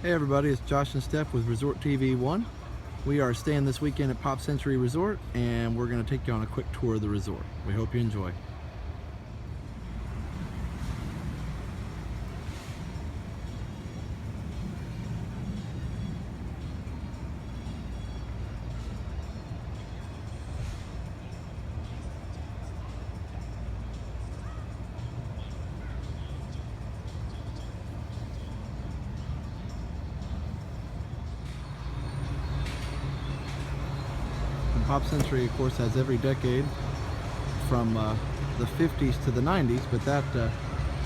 Hey everybody, it's Josh and Steph with Resort TV 1. We are staying this weekend at Pop Century Resort and we're going to take you on a quick tour of the resort. We hope you enjoy. And Pop Century, of course, has every decade from the 50s to the 90s, but that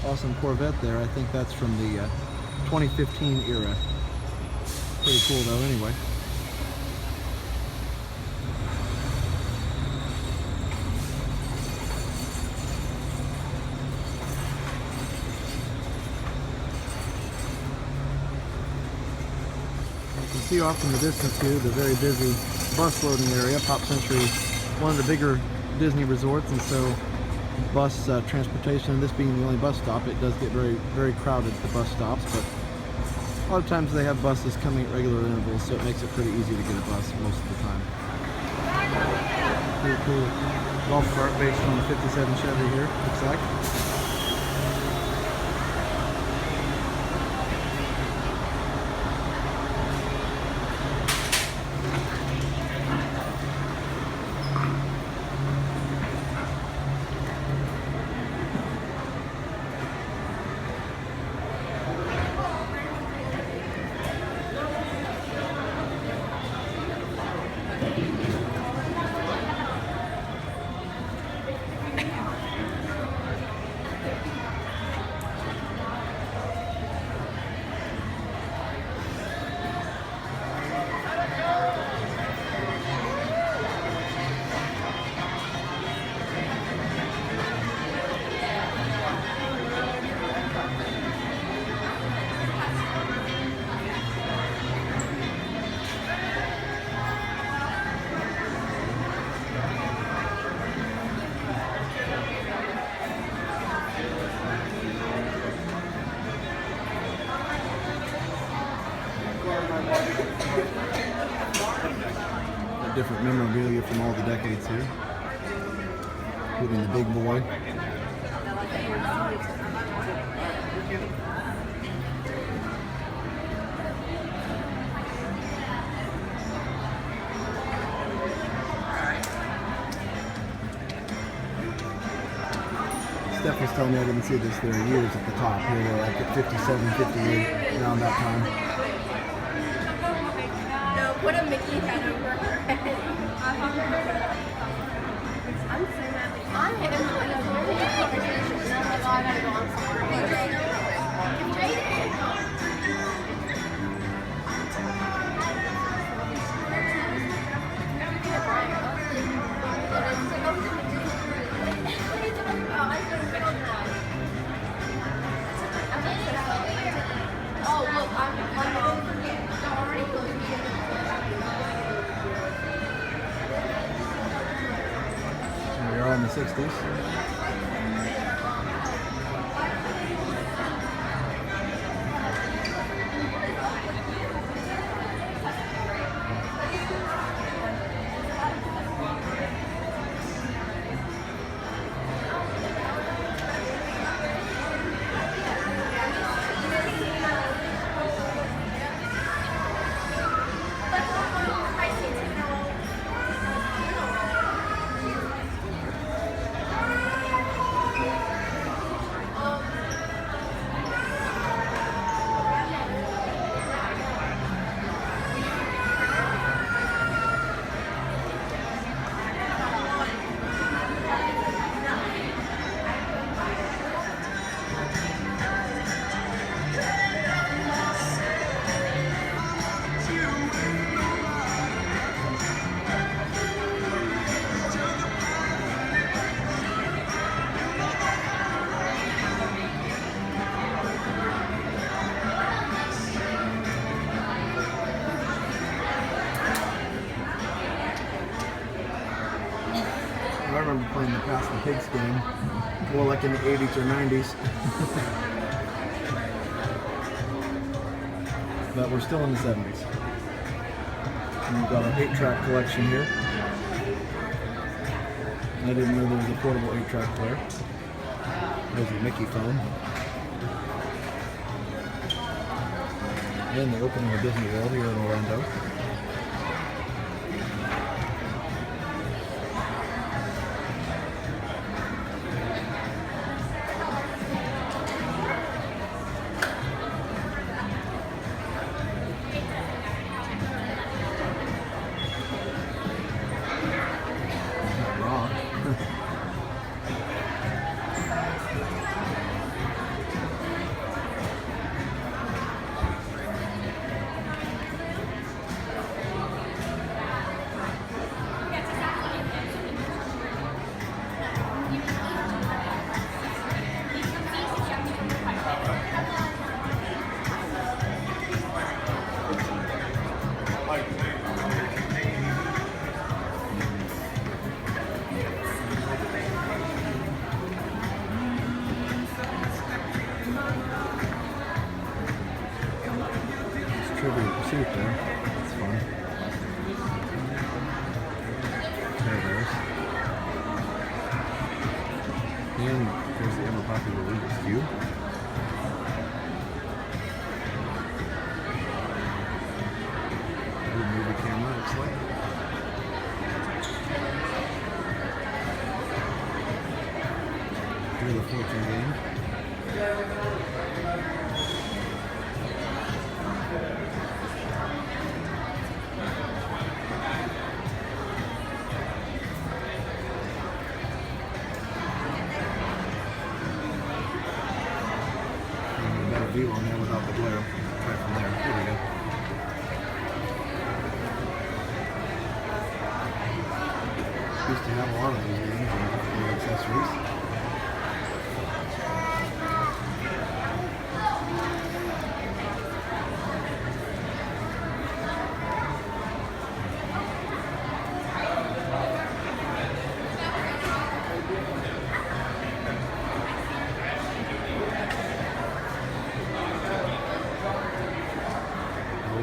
awesome Corvette there, I think that's from the 2015 era. Pretty cool though, anyway. You can see off in the distance here the very busy bus loading area. Pop Century is one of the bigger Disney resorts, and so bus transportation, and this being the only bus stop, it does get very crowded at the bus stops, but a lot of times they have buses coming at regular intervals, so it makes it pretty easy to get a bus most of the time. Pretty cool golf cart based on the 57 Chevy here, looks like. Different memorabilia from all the decades here, including the big boy. Steph was telling me I didn't see this there years at the top here, like at 57, 58, around that time. No, put a Mickey head over her head. I'm saying that. I am doing a really good conversation. And I'm like, oh, I gotta go on somewhere. Oh, look, I'm already going. We are in the 60s. I remember playing the Pass the Pigs game, well, like in the 80s or 90s. but we're still in the 70s. And we've got our 8-track collection here. I didn't know there was a portable 8-track player. There's a Mickey phone. And the opening of Disney World here in Orlando. Trivia pursuit there. That's fun. There it is. And there's the ever popular Rubik's Cube. Good movie camera, looks like. Here's the fortune game. View on there without the glare. Right from there. Here we go. Used to have a lot of these games and accessories.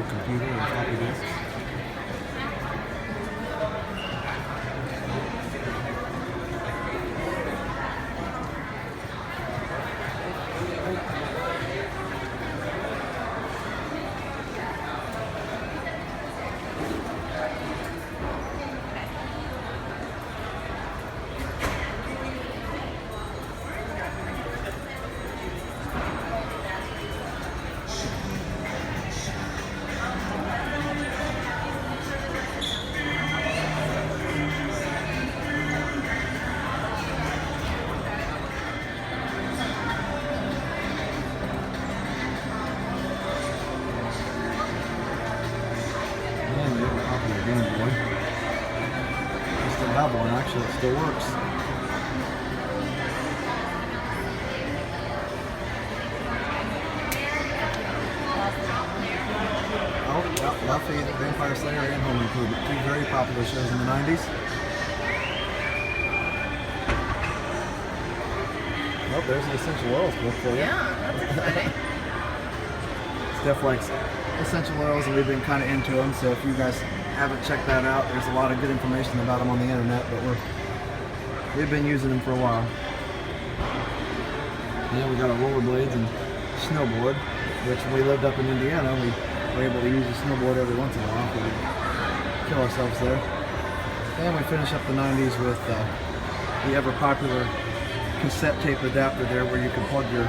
Computer and floppy disks. Game Boy. I still have one, actually, it still works. Oh, yeah, Buffy, the Vampire Slayer, and Home Improvement. Two very popular shows in the 90s. Oh, there's the Essential Oils book for you. Yeah, that's exciting. Steph likes essential oils and we've been kind of into them, so if you guys haven't checked that out, there's a lot of good information about them on the internet, but we've been using them for a while. Yeah, we got our rollerblades and snowboard, which when we lived up in Indiana, we were able to use a snowboard every once in a while, but we'd kill ourselves there. And we finish up the 90s with the ever popular cassette tape adapter there, where you can plug your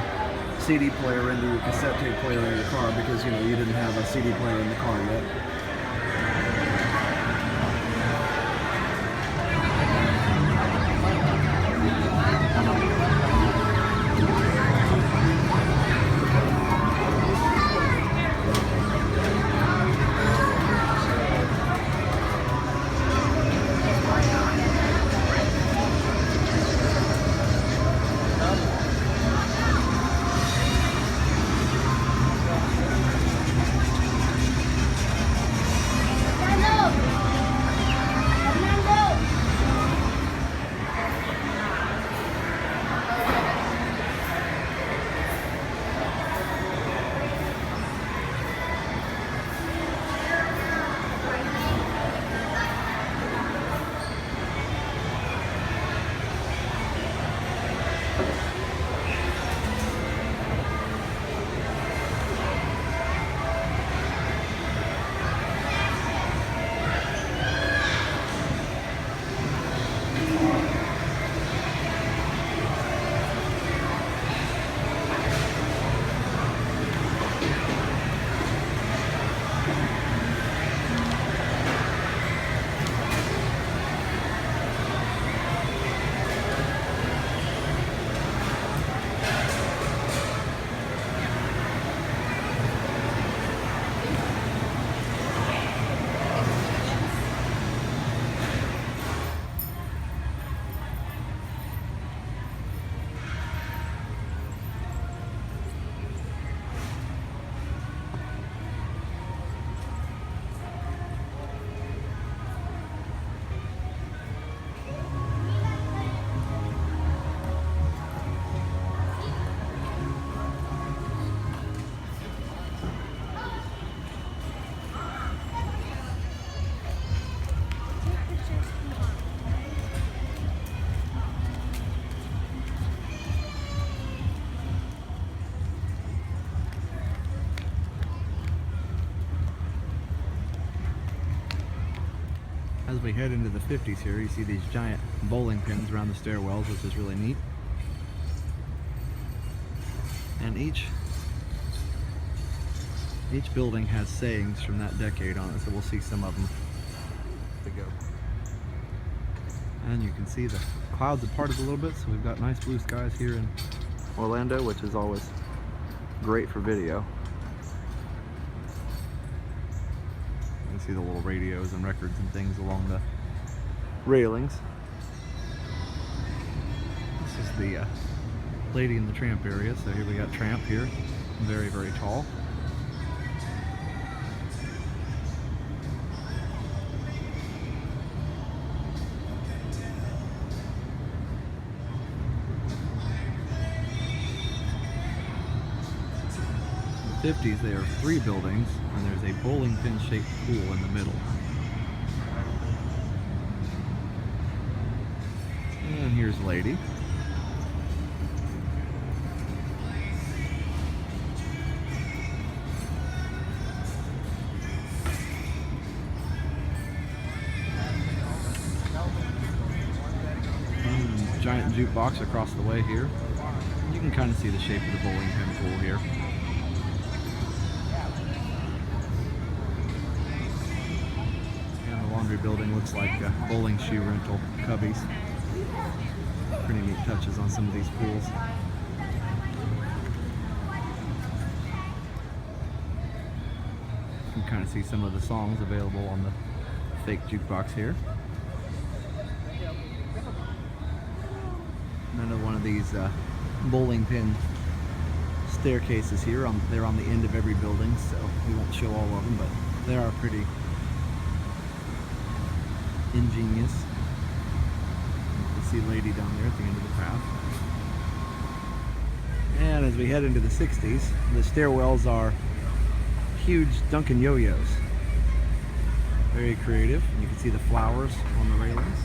CD player into your cassette tape player in your car, because you didn't have a CD player in the car yet. As we head into the 50s here, you see these giant bowling pins around the stairwells, which is really neat. And each building has sayings from that decade on it, so we'll see some of them to go. And you can see the clouds have parted a little bit, so we've got nice blue skies here in Orlando, which is always great for video. You can see the little radios and records and things along the railings. This is the Lady and the Tramp area, so here we got Tramp here, very, very tall. In the 50s, there are 3 buildings, and there's a bowling pin shaped pool in the middle. And here's Lady. Giant jukebox across the way here. You can kind of see the shape of the bowling pin pool here. And the laundry building looks like bowling shoe rental cubbies. Pretty neat touches on some of these pools. You can kind of see some of the songs available on the fake jukebox here. Another one of these bowling pin staircases here. They're on the end of every building, so we won't show all of them, but they are pretty ingenious. You can see Lady down there at the end of the path. And as we head into the 60s, the stairwells are huge Duncan yo-yos. Very creative. And you can see the flowers on the railings.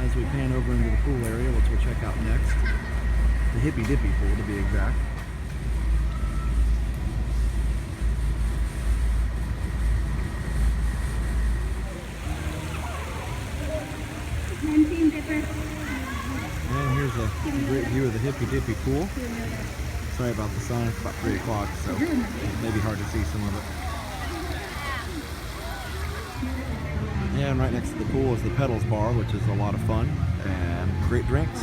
As we pan over into the pool area, which we'll check out next, the Hippy Dippy pool to be exact. And here's a great view of the Hippy Dippy pool. Sorry about the sun, it's about 3 o'clock, so it may be hard to see some of it. And right next to the pool is the Pedals Bar, which is a lot of fun and great drinks.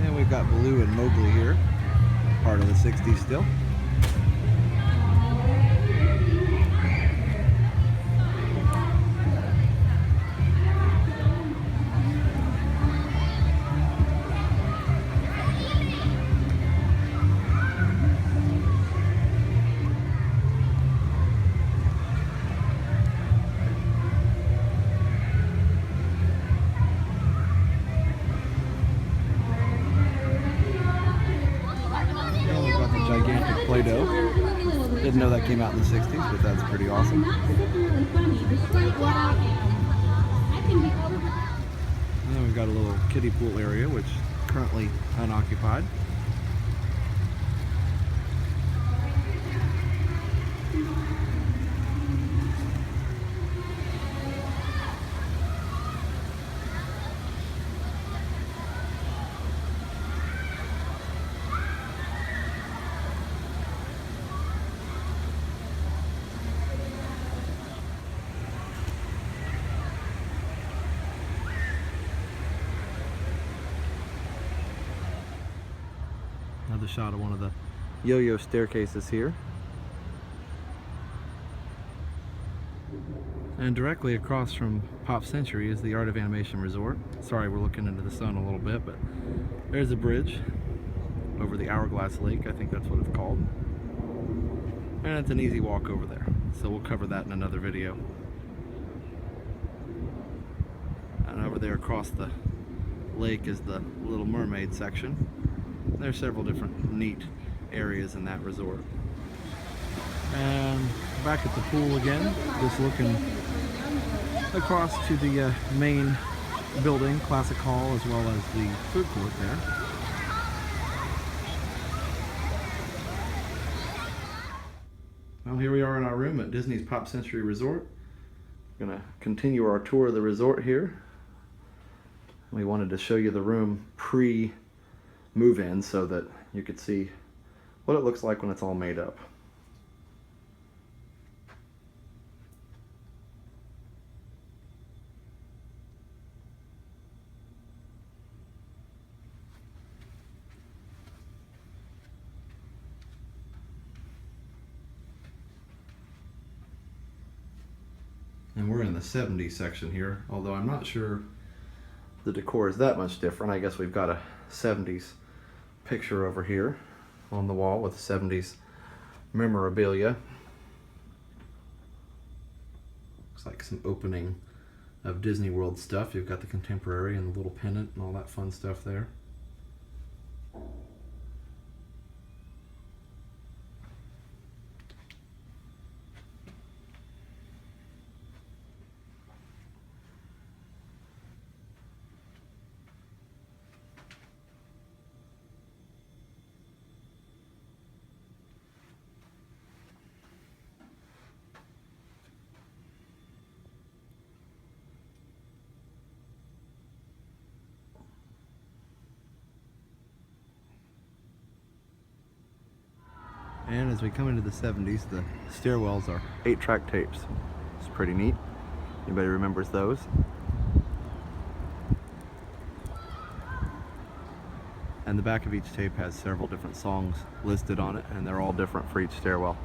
And we've got Baloo and Mowgli here, part of the 60s still. Gigantic Play-Doh. Didn't know that came out in the 60s, but that's pretty awesome. And then we've got a little kiddie pool area, which is currently unoccupied. Another shot of one of the yo-yo staircases here. And directly across from Pop Century is the Art of Animation Resort. Sorry, we're looking into the sun a little bit, but there's a bridge over the Hourglass Lake. I think that's what it's called. And it's an easy walk over there. So we'll cover that in another video. And over there across the lake is the Little Mermaid section. There's several different neat areas in that resort. And back at the pool again, just looking across to the main building, Classic Hall, as well as the food court there. Well, here we are in our room at Disney's Pop Century Resort. We're gonna continue our tour of the resort here. We wanted to show you the room pre-move-in so that you could see what it looks like when it's all made up. And we're in the 70s section here, although I'm not sure the decor is that much different. I guess we've got a 70s picture over here on the wall with 70s memorabilia. Looks like some opening of Disney World stuff. You've got the contemporary and the little pennant and all that fun stuff there. And as we come into the 70s, the stairwells are 8-track tapes. It's pretty neat. Anybody remembers those? And the back of each tape has several different songs listed on it, and they're all different for each stairwell.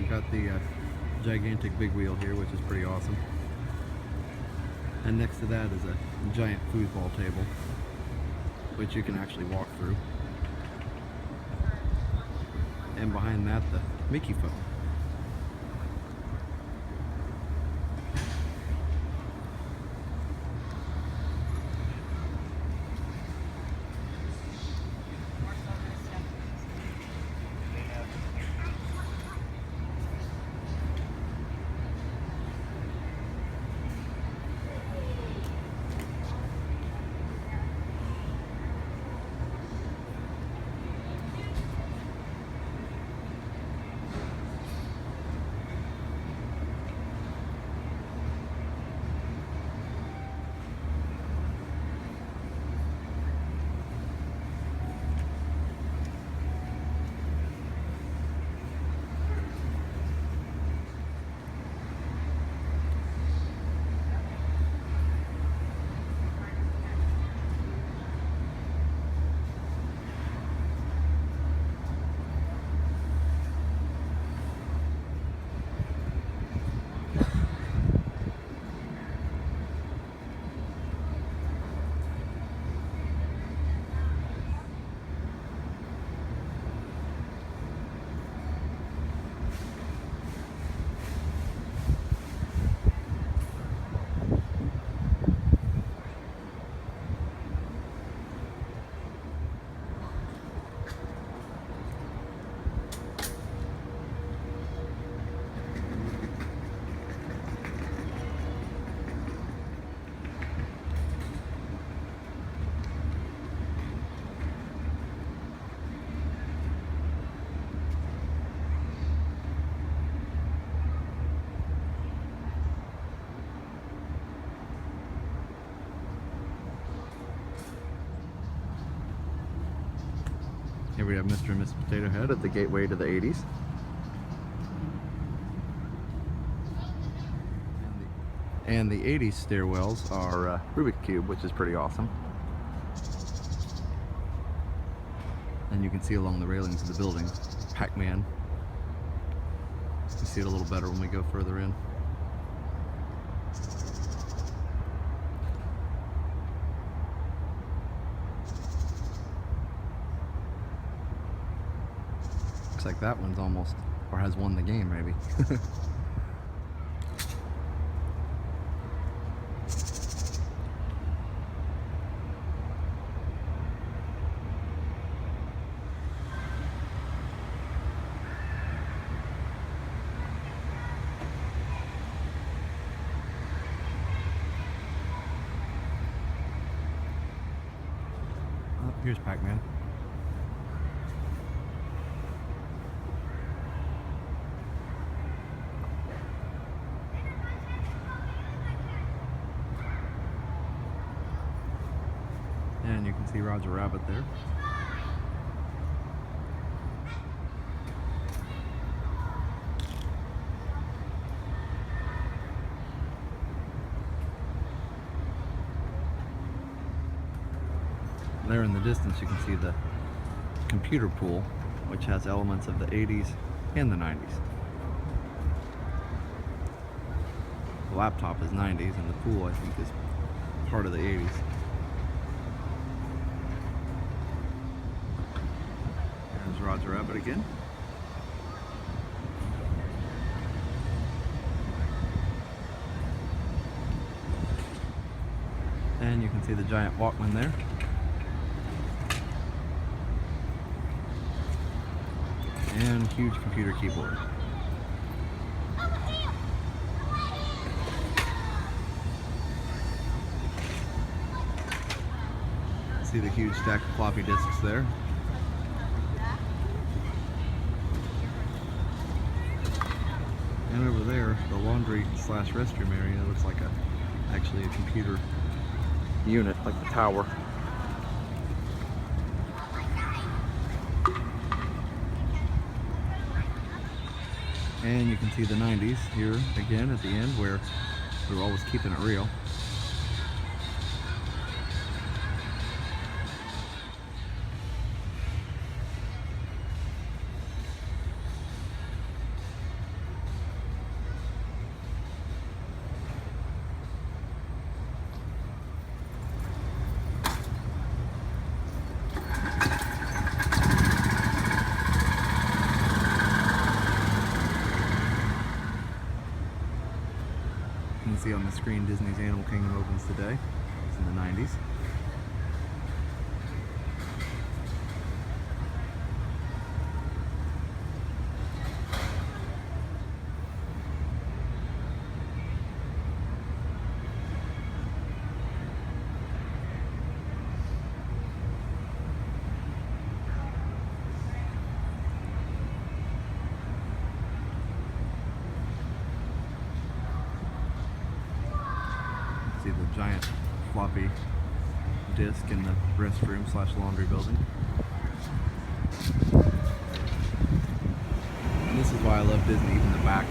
Got the gigantic big wheel here, which is pretty awesome. And next to that is a giant foosball table, which you can actually walk through. And behind that, the Mickey phone. Here we have Mr. and Mrs. Potato Head at the gateway to the 80s. And the 80s stairwells are Rubik's Cube, which is pretty awesome. And you can see along the railings of the building, Pac-Man. You can see it a little better when we go further in. Looks like that one's almost, or has won the game maybe. Oh, here's Pac-Man. And you can see Roger Rabbit there. There in the distance you can see the computer pool, which has elements of the 80s and the 90s. The laptop is 90s and the pool I think is part of the 80s. There's Roger Rabbit again. And you can see the giant Walkman there. And huge computer keyboard. See the huge stack of floppy disks there. And over there, the laundry slash restroom area looks like actually a computer unit, like the tower. And you can see the 90s here again at the end where we're always keeping it real. You can see on the screen Disney's Animal Kingdom opens today. It's in the 90s. See the giant floppy disk in the restroom slash laundry building. And this is why I love Disney, even the back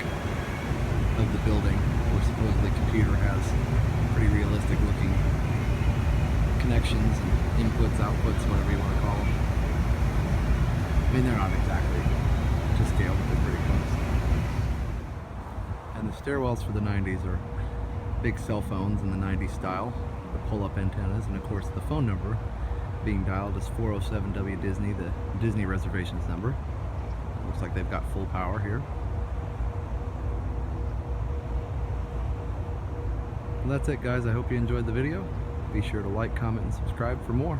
of the building where supposedly computer has pretty realistic looking connections and inputs, outputs, whatever you want to call them. I mean, they're not exactly to scale, but they're pretty close. And the stairwells for the 90s are big cell phones in the 90s style, the pull-up antennas, and of course the phone number being dialed is 407-W-Disney, the Disney reservations number. Looks like they've got full power here. Well, that's it guys, I hope you enjoyed the video. Be sure to like, comment, and subscribe for more.